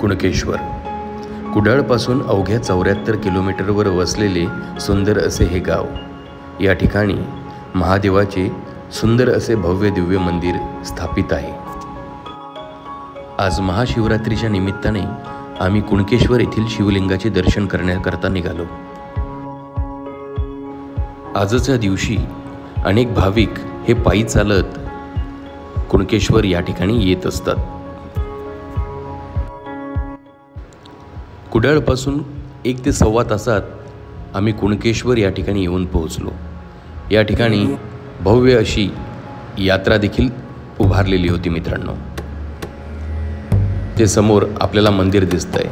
कुणकेश्वर कुडाळपासून अवघ्या 74 किलोमीटरवर वसलेले सुंदर असे हे गाव. या ठिकाणी महादेवाचे सुंदर असे भव्य दिव्य मंदिर स्थापित आहे. आज महाशिवरात्रीच्या निमित्ताने आम्ही कुणकेश्वर येथील शिवलिंगाचे दर्शन करण्याकरता निघालो. आजच्या दिवशी अनेक भाविक हे पायी चालत कुणकेश्वर या ठिकाणी येत असतात. कुडाळपासून 1 ते सव्वा तासात आम्ही कुणकेश्वर या ठिकाणी येऊन पोहोचलो. या ठिकाणी भव्य अशी यात्रा देखील उभारलेली होती मित्रांनो. ते समोर आपल्याला मंदिर दिसतंय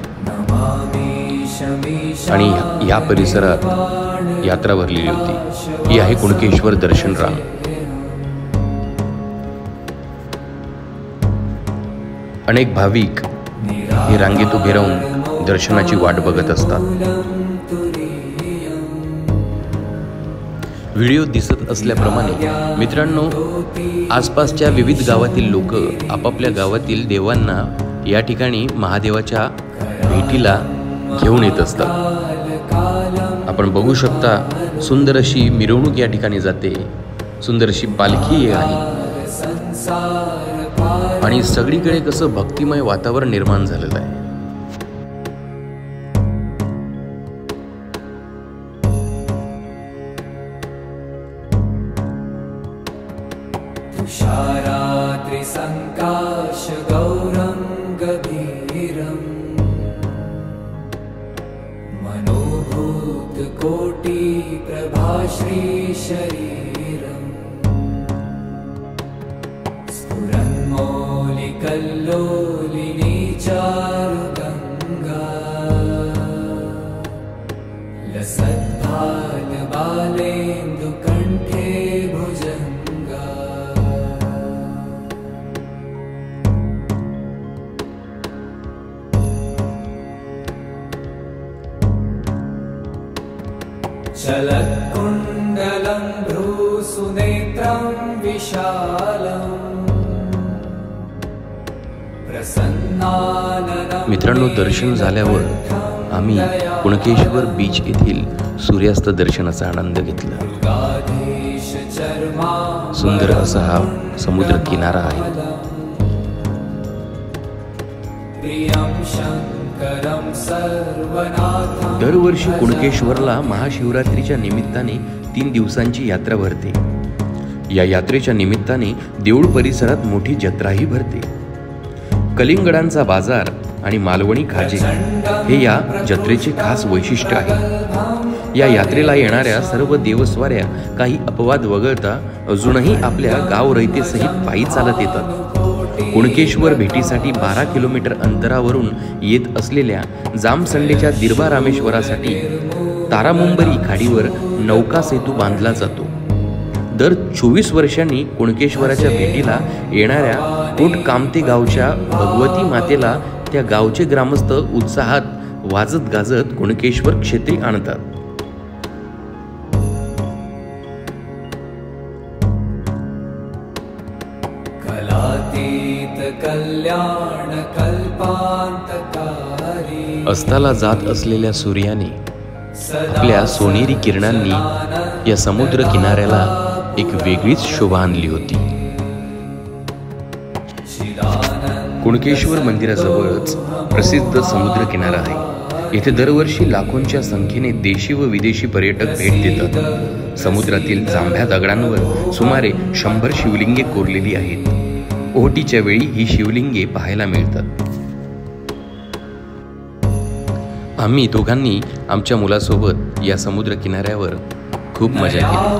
आणि या परिसरात यात्रा भरलेली होती. ही आहे कुणकेश्वर दर्शन रांग. अनेक भाविक ही रांगेत उभे राहून दर्शनाची वाट बघत असतात. व्हिडिओ दिसत असल्याप्रमाणे मित्रांनो, आसपासच्या विविध गावातील लोक आपापल्या गावातील देवांना या ठिकाणी महादेवाच्या भेटीला घेऊन येत असतात. आपण बघू शकता, सुंदर अशी मिरवणूक या ठिकाणी जाते, सुंदर अशी पालखी आहे आणि सगळीकडे कसं भक्तिमय वातावरण निर्माण झालेलं आहे. तुषारात्रिसङ्काशगौरं गभीरं मनोभूतकोटिप्रभाश्रीशरीरं स्फुरन्मौलिकल्लोलिनी चारुगङ्गा लसद्भालबालेन्दुकण्ठे भुजङ्गा. चलत्कुण्डलं भ्रूसुनेत्रं विशालम् प्रसन्नाननं. मित्रांनो, दर्शन झाल्यावर आम्ही कुणकेश्वर बीच येथील सूर्यास्त दर्शनाचा आनंद घेतला. सुंदर असा हा समुद्र किनारा आहे. दरवर्षी कुणकेश्वरला महाशिवरात्रीच्या निमित्ताने 3 दिवसांची यात्रा भरते. या यात्रेच्या निमित्ताने देऊळ परिसरात मोठी जत्राही भरते. कलिंगडांचा बाजार आणि मालवणी खाजे हे या जत्रेचे खास वैशिष्ट्य आहे. या यात्रेला येणाऱ्या सर्व देवस्वाऱ्या काही अपवाद वगळता अजूनही आपल्या गाव रयतेसहित पायी चालत येतात. कुणकेश्वर भेटीसाठी 12 किलोमीटर अंतरावरून येत असलेल्या जामसंडेच्या दिरबा रामेश्वरासाठी तारामुंबरी खाडीवर नौका सेतू बांधला जातो. दर 24 वर्षांनी कुणकेश्वराच्या भेटीला येणाऱ्या कोटकामते गावच्या भगवती मातेला त्या गावचे ग्रामस्थ उत्साहात वाजत गाजत कुणकेश्वर क्षेत्री आणतात. अस्ताला जात असलेल्या सूर्याने आपल्या सोनेरी किरणांनी या समुद्र किनाऱ्याला एक वेगळीच शोभा आणली होती. कुणकेश्वर मंदिराजवळच प्रसिद्ध समुद्र किनारा आहे. येथे दरवर्षी लाखोंच्या संख्येने देशी व विदेशी पर्यटक भेट देतात. समुद्रातील जांभ्या दगडांवर सुमारे 100 शिवलिंगे कोरलेली आहेत. ओहोटीच्या वेळी ही शिवलिंगे पाहायला मिळतात. आम्ही दोघांनी आमच्या मुलासोबत या समुद्र किनाऱ्यावर खूप मजा केली.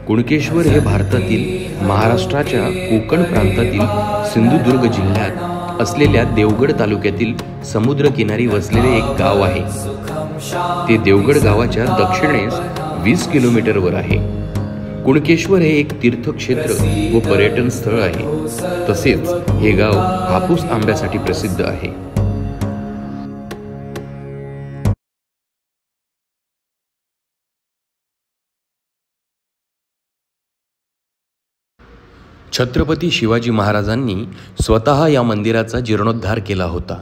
कुणकेश्वर हे भारतातील महाराष्ट्राच्या कोकण प्रांतातील सिंधुदुर्ग जिल्ह्यात असलेल्या देवगड तालुक्यातील समुद्रकिनारी वसलेले एक गाव आहे. ते देवगड गावाच्या दक्षिणेस 20 किलोमीटरवर आहे. कुणकेश्वर हे एक तीर्थक्षेत्र व पर्यटन स्थळ आहे. तसेच हे गाव हापूस आंब्यासाठी प्रसिद्ध आहे. छत्रपती शिवाजी महाराजांनी स्वतः या मंदिराचा जीर्णोद्धार केला होता.